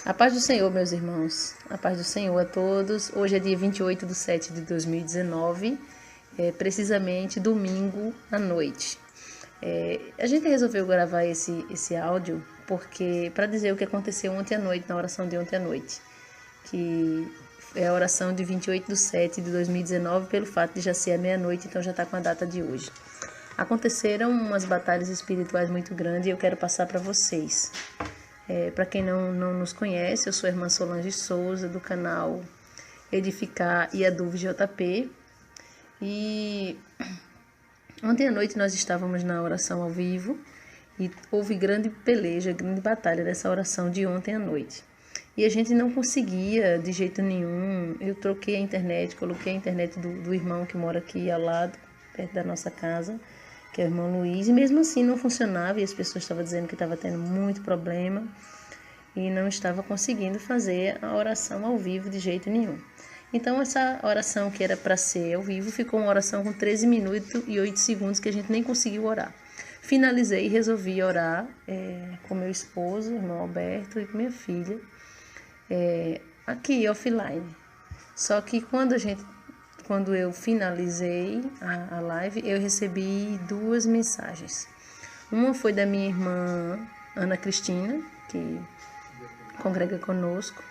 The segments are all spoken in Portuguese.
A paz do Senhor, meus irmãos. A paz do Senhor a todos. Hoje é dia 28/7/2019, precisamente domingo à noite. A gente resolveu gravar esse áudio porque para dizer o que aconteceu ontem à noite, na oração de ontem à noite, que é a oração de 28/7/2019, pelo fato de já ser a meia-noite, então já está com a data de hoje. Aconteceram umas batalhas espirituais muito grandes e eu quero passar para vocês. Para quem não nos conhece, eu sou a irmã Solange Souza, do canal Edificar e Aduve JP. E ontem à noite nós estávamos na oração ao vivo e houve grande peleja, grande batalha dessa oração de ontem à noite. E a gente não conseguia de jeito nenhum. Eu troquei a internet, coloquei a internet do irmão que mora aqui ao lado, perto da nossa casa, que é o irmão Luiz, e mesmo assim não funcionava e as pessoas estavam dizendo que estava tendo muito problema e não estava conseguindo fazer a oração ao vivo de jeito nenhum. Então essa oração que era para ser ao vivo ficou uma oração com 13 minutos e 8 segundos que a gente nem conseguiu orar. Finalizei e resolvi orar com meu esposo, irmão Alberto, e com minha filha, aqui offline. Só que quando eu finalizei a live, eu recebi 2 mensagens. Uma foi da minha irmã Ana Cristina, que congrega conosco,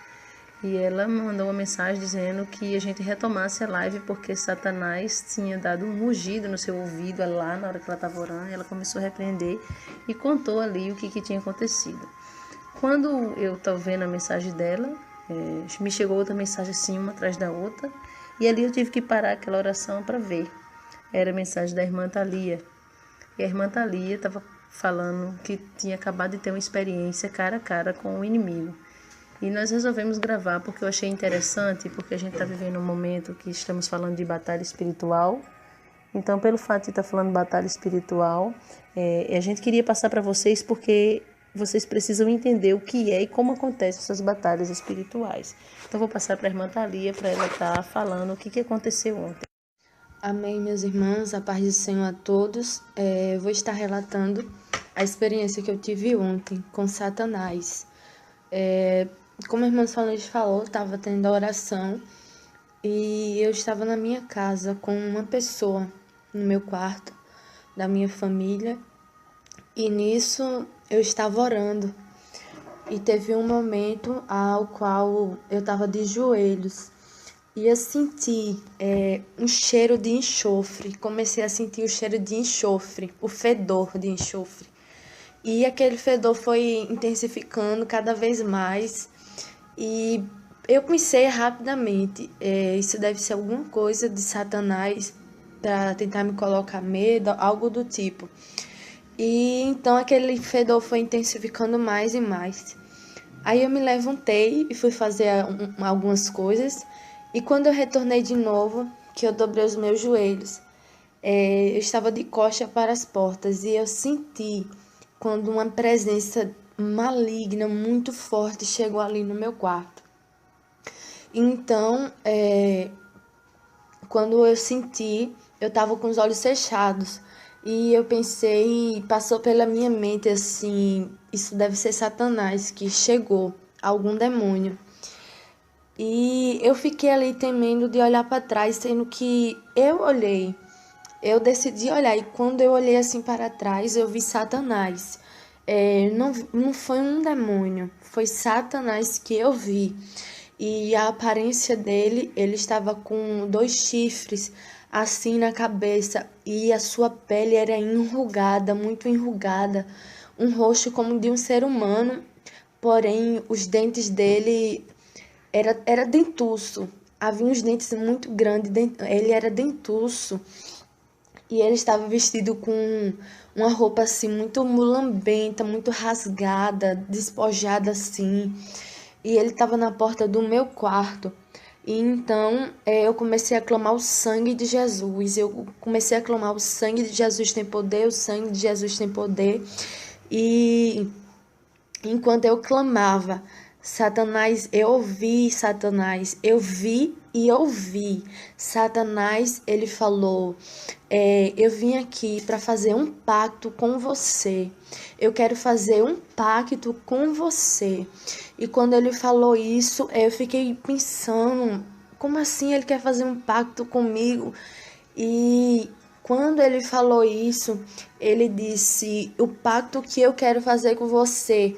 e ela mandou uma mensagem dizendo que a gente retomasse a live porque Satanás tinha dado um rugido no seu ouvido lá na hora que ela estava orando. Ela começou a repreender e contou ali o que tinha acontecido. Quando eu estou vendo a mensagem dela, me chegou outra mensagem assim, uma atrás da outra, e ali eu tive que parar aquela oração para ver. Era a mensagem da irmã Thalia. E a irmã Thalia estava falando que tinha acabado de ter uma experiência cara a cara com o inimigo. E nós resolvemos gravar porque eu achei interessante, porque a gente está vivendo um momento que estamos falando de batalha espiritual. Então, pelo fato de estar falando de batalha espiritual, a gente queria passar para vocês porque vocês precisam entender o que é e como acontecem essas batalhas espirituais. Então, vou passar para a irmã Thalia para ela estar falando o que aconteceu ontem. Amém, meus irmãos, a paz do Senhor a todos. Vou estar relatando a experiência que eu tive ontem com Satanás. Como a irmã Solange falou, estava tendo a oração e eu estava na minha casa com uma pessoa no meu quarto, da minha família, e nisso eu estava orando. E teve um momento ao qual eu estava de joelhos e eu senti um cheiro de enxofre. Comecei a sentir o cheiro de enxofre, o fedor de enxofre. E aquele fedor foi intensificando cada vez mais. E eu pensei rapidamente, isso deve ser alguma coisa de Satanás para tentar me colocar medo, algo do tipo. E então aquele fedor foi intensificando mais e mais. Aí eu me levantei e fui fazer algumas coisas. E quando eu retornei de novo, que eu dobrei os meus joelhos, eu estava de costas para as portas e eu senti quando uma presença maligna, muito forte, chegou ali no meu quarto. Então, quando eu senti, eu estava com os olhos fechados. E eu pensei, passou pela minha mente assim, isso deve ser Satanás que chegou, algum demônio. E eu fiquei ali temendo de olhar para trás, sendo que eu decidi olhar, e quando eu olhei assim para trás, eu vi Satanás. Não foi um demônio, foi Satanás que eu vi. E a aparência dele, ele estava com 2 chifres assim na cabeça e a sua pele era enrugada, muito enrugada, um rosto como de um ser humano, porém os dentes dele era dentuço, havia uns dentes muito grandes, ele era dentuço e ele estava vestido com uma roupa assim muito mulambenta, muito rasgada, despojada assim. E ele estava na porta do meu quarto. E então eu comecei a clamar o sangue de Jesus. Eu comecei a clamar: o sangue de Jesus tem poder, o sangue de Jesus tem poder. E enquanto eu clamava, Satanás, eu ouvi, Satanás, eu vi e ouvi. Satanás, ele falou, eu vim aqui para fazer um pacto com você. Eu quero fazer um pacto com você. E quando ele falou isso, eu fiquei pensando, como assim ele quer fazer um pacto comigo? E quando ele falou isso, ele disse: o pacto que eu quero fazer com você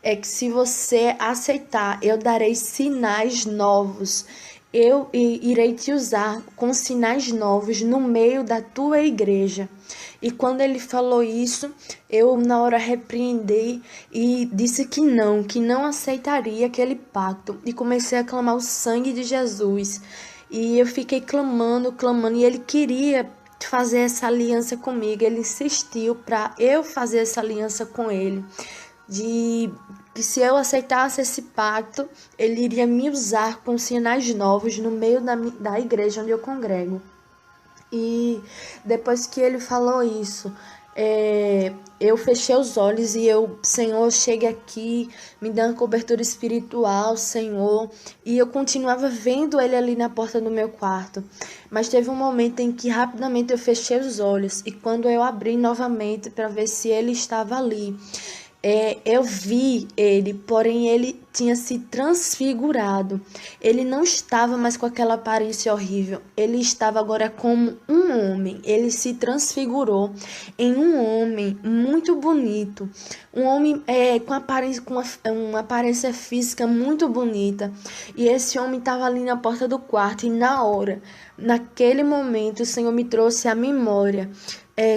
é que se você aceitar, eu darei sinais novos. Eu irei te usar com sinais novos no meio da tua igreja. E quando ele falou isso, eu na hora repreendi e disse que não aceitaria aquele pacto. E comecei a clamar o sangue de Jesus. E eu fiquei clamando, clamando, e ele queria fazer essa aliança comigo. Ele insistiu para eu fazer essa aliança com ele, de que se eu aceitasse esse pacto, ele iria me usar com sinais novos no meio da igreja onde eu congrego. E depois que ele falou isso, eu fechei os olhos e eu, Senhor, chegue aqui, me dá uma cobertura espiritual, Senhor. E eu continuava vendo ele ali na porta do meu quarto. Mas teve um momento em que rapidamente eu fechei os olhos. E quando eu abri novamente para ver se ele estava ali, eu vi ele, porém ele tinha se transfigurado. Ele não estava mais com aquela aparência horrível. Ele estava agora como um homem. Ele se transfigurou em um homem muito bonito. Um homem com uma aparência física muito bonita. E esse homem estava ali na porta do quarto. E naquele momento, o Senhor me trouxe à memória.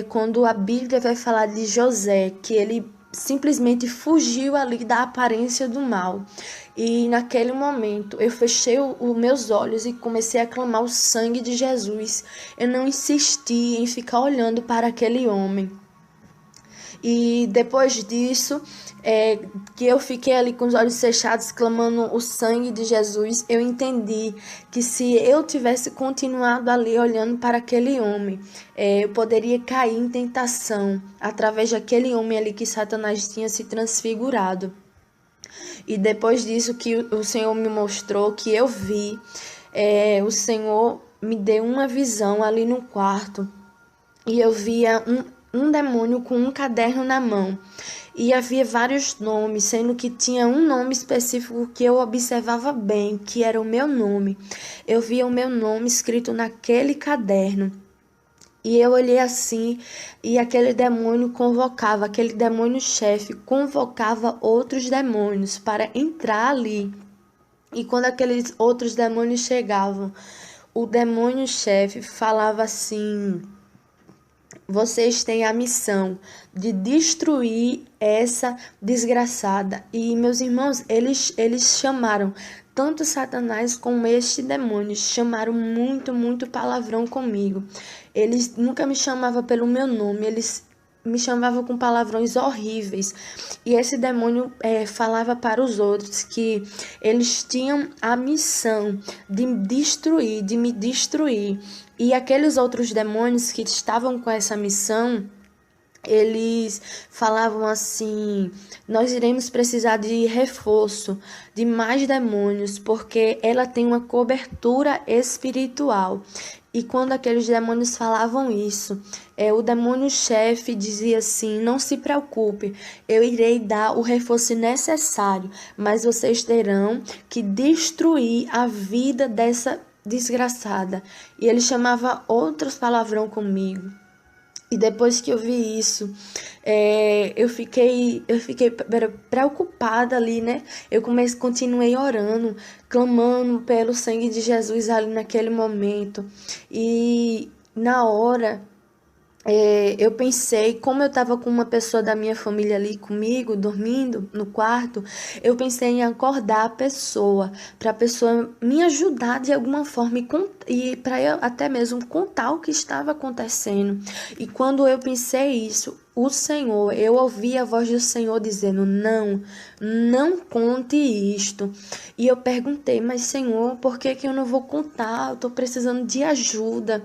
Quando a Bíblia vai falar de José, que ele simplesmente fugiu ali da aparência do mal. E naquele momento eu fechei os meus olhos e comecei a clamar o sangue de Jesus. Eu não insisti em ficar olhando para aquele homem. E depois disso, que eu fiquei ali com os olhos fechados, clamando o sangue de Jesus, eu entendi que se eu tivesse continuado ali olhando para aquele homem, eu poderia cair em tentação através daquele homem ali que Satanás tinha se transfigurado. E depois disso que o Senhor me mostrou, que eu vi, o Senhor me deu uma visão ali no quarto e eu via um demônio com um caderno na mão. E havia vários nomes, sendo que tinha um nome específico que eu observava bem, que era o meu nome. Eu via o meu nome escrito naquele caderno. E eu olhei assim, e aquele demônio-chefe convocava outros demônios para entrar ali. E quando aqueles outros demônios chegavam, o demônio-chefe falava assim: vocês têm a missão de destruir essa desgraçada. E, meus irmãos, eles chamaram tanto Satanás como este demônio, chamaram muito palavrão comigo. Eles nunca me chamavam pelo meu nome, eles me chamavam com palavrões horríveis. E esse demônio falava para os outros que eles tinham a missão de me destruir. E aqueles outros demônios que estavam com essa missão, eles falavam assim: nós iremos precisar de reforço, de mais demônios, porque ela tem uma cobertura espiritual. E quando aqueles demônios falavam isso, o demônio-chefe dizia assim: não se preocupe, eu irei dar o reforço necessário, mas vocês terão que destruir a vida dessa desgraçada. E ele chamava outros palavrão comigo. E depois que eu vi isso, eu fiquei preocupada ali, né? Continuei orando, clamando pelo sangue de Jesus ali naquele momento. E na hora, eu pensei, como eu estava com uma pessoa da minha família ali comigo, dormindo no quarto, eu pensei em acordar a pessoa, para a pessoa me ajudar de alguma forma e para eu até mesmo contar o que estava acontecendo. E quando eu pensei isso, o Senhor, eu ouvi a voz do Senhor dizendo, não conte isto. E eu perguntei, mas Senhor, por que que eu não vou contar? Eu tô precisando de ajuda.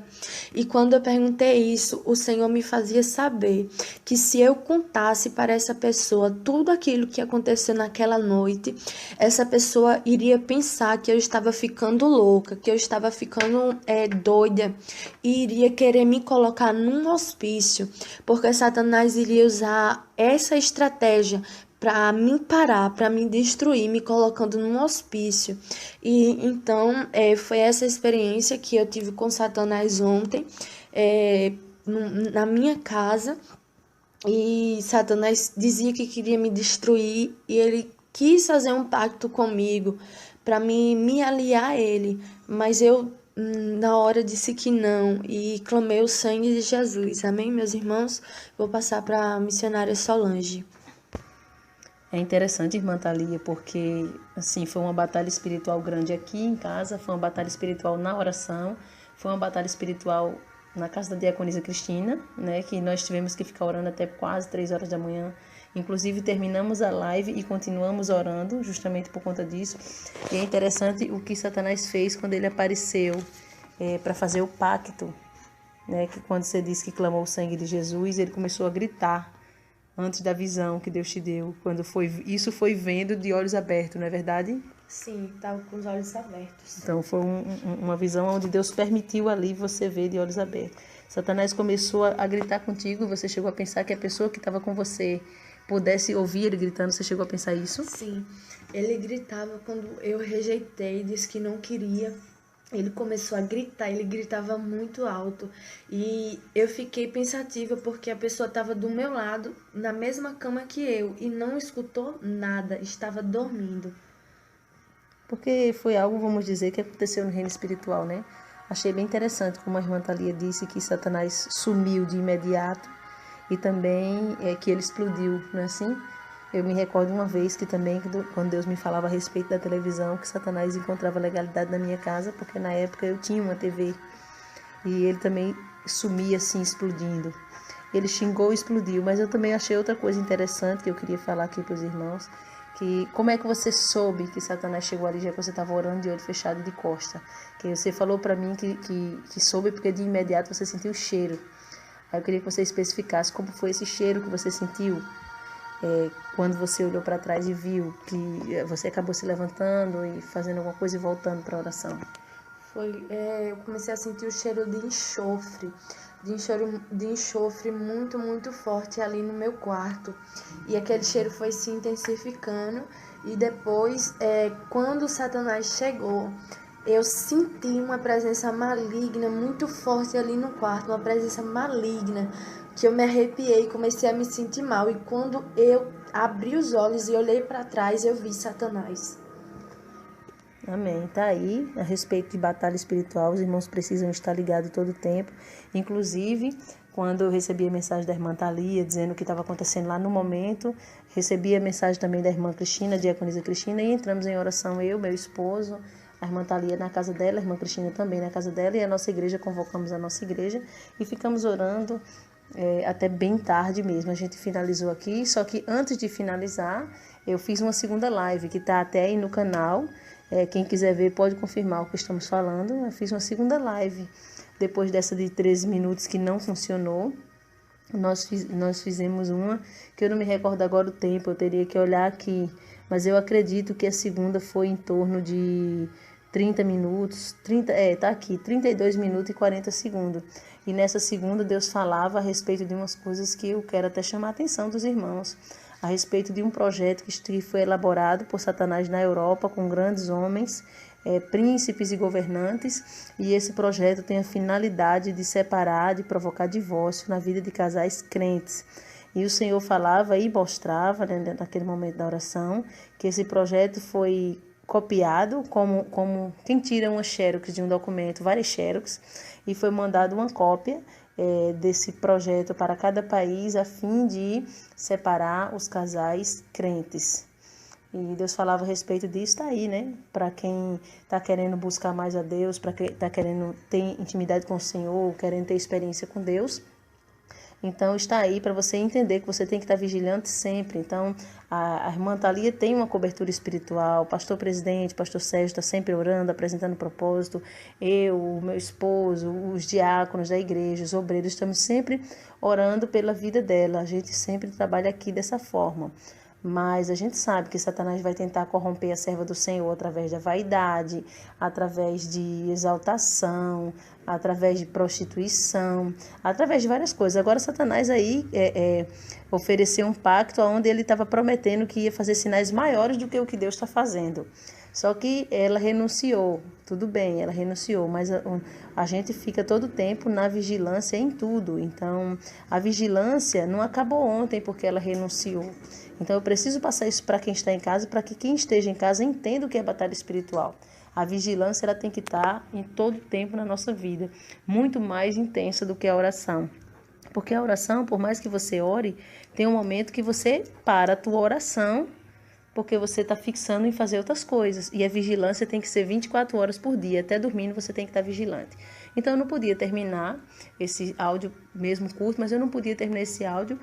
E quando eu perguntei isso, o Senhor me fazia saber que se eu contasse para essa pessoa tudo aquilo que aconteceu naquela noite, essa pessoa iria pensar que eu estava ficando louca, que eu estava ficando doida e iria querer me colocar num hospício, porque Satanás iria usar essa estratégia para me parar, para me destruir, me colocando num hospício. E então foi essa experiência que eu tive com Satanás ontem, na minha casa. E Satanás dizia que queria me destruir e ele quis fazer um pacto comigo para me aliar a ele, mas eu na hora disse que não e clamei o sangue de Jesus. Amém, meus irmãos? Vou passar para a missionária Solange. É interessante, irmã Thalia, porque assim, foi uma batalha espiritual grande aqui em casa, foi uma batalha espiritual na oração, foi uma batalha espiritual na casa da diaconisa Cristina, né, que nós tivemos que ficar orando até quase 3 horas da manhã. Inclusive, terminamos a live e continuamos orando, justamente por conta disso. E é interessante o que Satanás fez quando ele apareceu para fazer o pacto, né, que quando você disse que clamou o sangue de Jesus, ele começou a gritar antes da visão que Deus te deu, isso foi vendo de olhos abertos, não é verdade? Sim, estava com os olhos abertos. Então foi uma visão onde Deus permitiu ali você ver de olhos abertos. Satanás começou a gritar contigo, você chegou a pensar que a pessoa que estava com você pudesse ouvir ele gritando, você chegou a pensar isso? Sim, ele gritava quando eu rejeitei, disse que não queria. Ele começou a gritar, ele gritava muito alto e eu fiquei pensativa porque a pessoa estava do meu lado, na mesma cama que eu, e não escutou nada, estava dormindo. Porque foi algo, vamos dizer, que aconteceu no reino espiritual, né? Achei bem interessante como a irmã Thalia disse que Satanás sumiu de imediato e também que ele explodiu, não é assim? Eu me recordo uma vez que também, quando Deus me falava a respeito da televisão, que Satanás encontrava legalidade na minha casa, porque na época eu tinha uma TV. E ele também sumia assim, explodindo. Ele xingou e explodiu, mas eu também achei outra coisa interessante que eu queria falar aqui para os irmãos, que como é que você soube que Satanás chegou ali já que você estava orando de olho fechado e de costa? Que você falou para mim que soube porque de imediato você sentiu o cheiro. Aí eu queria que você especificasse como foi esse cheiro que você sentiu quando você olhou para trás e viu que você acabou se levantando e fazendo alguma coisa e voltando para a oração. Eu comecei a sentir o cheiro de enxofre muito, muito forte ali no meu quarto. E aquele cheiro foi se intensificando. E depois, quando Satanás chegou, eu senti uma presença maligna muito forte ali no quarto, uma presença maligna, que eu me arrepiei e comecei a me sentir mal. E quando eu abri os olhos e olhei para trás, eu vi Satanás. Amém. Tá aí, a respeito de batalha espiritual, os irmãos precisam estar ligados todo o tempo. Inclusive, quando eu recebi a mensagem da irmã Thalia, dizendo o que estava acontecendo lá no momento, recebi a mensagem também da irmã Cristina, a diaconisa Cristina, e entramos em oração, eu, meu esposo, a irmã Thalia na casa dela, a irmã Cristina também na casa dela, e a nossa igreja, convocamos a nossa igreja, e ficamos orando até bem tarde mesmo. A gente finalizou aqui, só que antes de finalizar, eu fiz uma segunda live, que está até aí no canal. Quem quiser ver pode confirmar o que estamos falando. Eu fiz uma segunda live, depois dessa de 13 minutos que não funcionou. Nós fizemos uma, que eu não me recordo agora o tempo, eu teria que olhar aqui, mas eu acredito que a segunda foi em torno de 30 minutos, tá aqui, 32 minutos e 40 segundos. E nessa segunda Deus falava a respeito de umas coisas que eu quero até chamar a atenção dos irmãos, a respeito de um projeto que foi elaborado por Satanás na Europa com grandes homens, príncipes e governantes, e esse projeto tem a finalidade de separar, de provocar divórcio na vida de casais crentes. E o Senhor falava e mostrava, né, naquele momento da oração, que esse projeto foi copiado como quem tira uma xerox de um documento, várias xerox, e foi mandado uma cópia desse projeto para cada país a fim de separar os casais crentes. E Deus falava a respeito disso, está aí, né? Para quem está querendo buscar mais a Deus, para quem está querendo ter intimidade com o Senhor, querendo ter experiência com Deus. Então, está aí para você entender que você tem que estar vigilante sempre. Então, a irmã Thalia tem uma cobertura espiritual, o pastor presidente, pastor Sérgio está sempre orando, apresentando propósito. Eu, o meu esposo, os diáconos da igreja, os obreiros, estamos sempre orando pela vida dela. A gente sempre trabalha aqui dessa forma. Mas a gente sabe que Satanás vai tentar corromper a serva do Senhor através da vaidade, através de exaltação, através de prostituição, através de várias coisas. Agora Satanás aí ofereceu um pacto onde ele estava prometendo que ia fazer sinais maiores do que o que Deus está fazendo. Só que ela renunciou, tudo bem, ela renunciou, mas a gente fica todo o tempo na vigilância em tudo. Então, a vigilância não acabou ontem porque ela renunciou. Então, eu preciso passar isso para quem está em casa, para que quem esteja em casa entenda o que é batalha espiritual. A vigilância ela tem que estar em todo o tempo na nossa vida, muito mais intensa do que a oração. Porque a oração, por mais que você ore, tem um momento que você para a tua oração, porque você está fixando em fazer outras coisas. E a vigilância tem que ser 24 horas por dia. Até dormindo você tem que estar vigilante. Então eu não podia terminar esse áudio, mesmo curto, mas eu não podia terminar esse áudio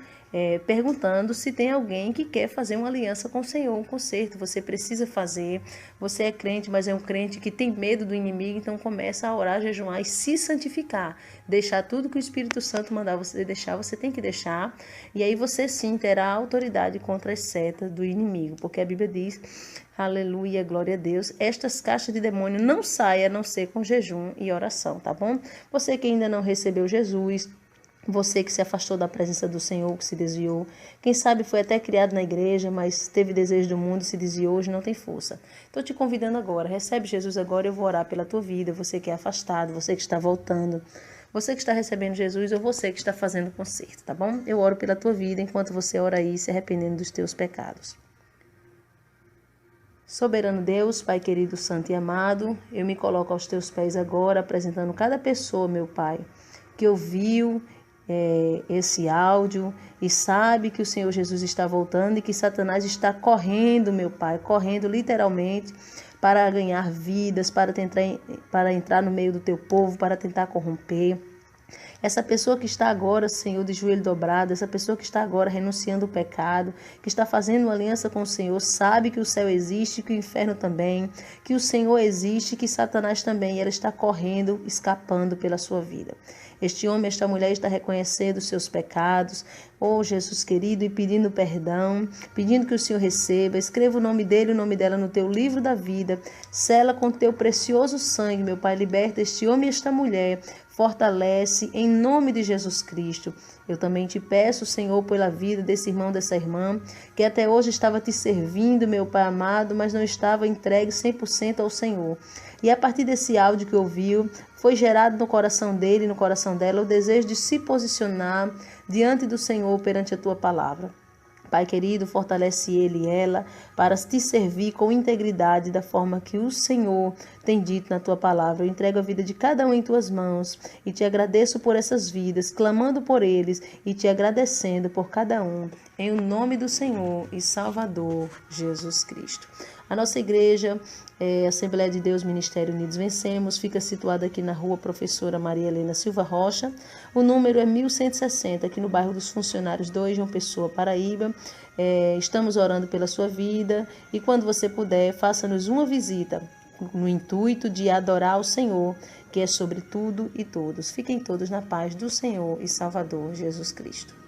perguntando se tem alguém que quer fazer uma aliança com o Senhor, um concerto. Você precisa fazer. Você é crente, mas é um crente que tem medo do inimigo, então começa a orar, jejuar e se santificar. Deixar tudo que o Espírito Santo mandar você deixar, você tem que deixar. E aí você sim terá autoridade contra as setas do inimigo, porque a Bíblia diz, aleluia, glória a Deus, estas caixas de demônio não saem a não ser com jejum e oração, tá bom? Você que ainda não recebeu Jesus, você que se afastou da presença do Senhor, que se desviou, quem sabe foi até criado na igreja, mas teve desejo do mundo, se desviou, hoje não tem força. Estou te convidando agora, recebe Jesus agora, eu vou orar pela tua vida, você que é afastado, você que está voltando, você que está recebendo Jesus ou você que está fazendo conserto, tá bom? Eu oro pela tua vida enquanto você ora aí, se arrependendo dos teus pecados. Soberano Deus, Pai querido, santo e amado, eu me coloco aos teus pés agora, apresentando cada pessoa, meu Pai, que ouviu esse áudio e sabe que o Senhor Jesus está voltando e que Satanás está correndo, meu Pai, correndo literalmente para ganhar vidas, para entrar no meio do teu povo, para tentar corromper. Essa pessoa que está agora, Senhor, de joelho dobrado, essa pessoa que está agora renunciando ao pecado, que está fazendo uma aliança com o Senhor, sabe que o céu existe, que o inferno também, que o Senhor existe, que Satanás também, e ela está correndo, escapando pela sua vida. Este homem, esta mulher está reconhecendo os seus pecados, oh Jesus querido, e pedindo perdão, pedindo que o Senhor receba, escreva o nome dele e o nome dela no teu livro da vida, sela com teu precioso sangue, meu Pai, liberta este homem e esta mulher, fortalece em nome de Jesus Cristo. Eu também te peço, Senhor, pela vida desse irmão, dessa irmã, que até hoje estava te servindo, meu Pai amado, mas não estava entregue 100% ao Senhor. E a partir desse áudio que ouviu, foi gerado no coração dele e no coração dela o desejo de se posicionar diante do Senhor perante a tua palavra. Pai querido, fortalece ele e ela para te servir com integridade da forma que o Senhor tem dito na tua palavra. Eu entrego a vida de cada um em tuas mãos e te agradeço por essas vidas, clamando por eles e te agradecendo por cada um, em o nome do Senhor e Salvador Jesus Cristo. A nossa igreja, Assembleia de Deus Ministério Unidos Vencemos, fica situada aqui na rua Professora Maria Helena Silva Rocha. O número é 1160, aqui no bairro dos Funcionários 2, João Pessoa, Paraíba. Estamos orando pela sua vida e quando você puder, faça-nos uma visita no intuito de adorar o Senhor, que é sobre tudo e todos. Fiquem todos na paz do Senhor e Salvador Jesus Cristo.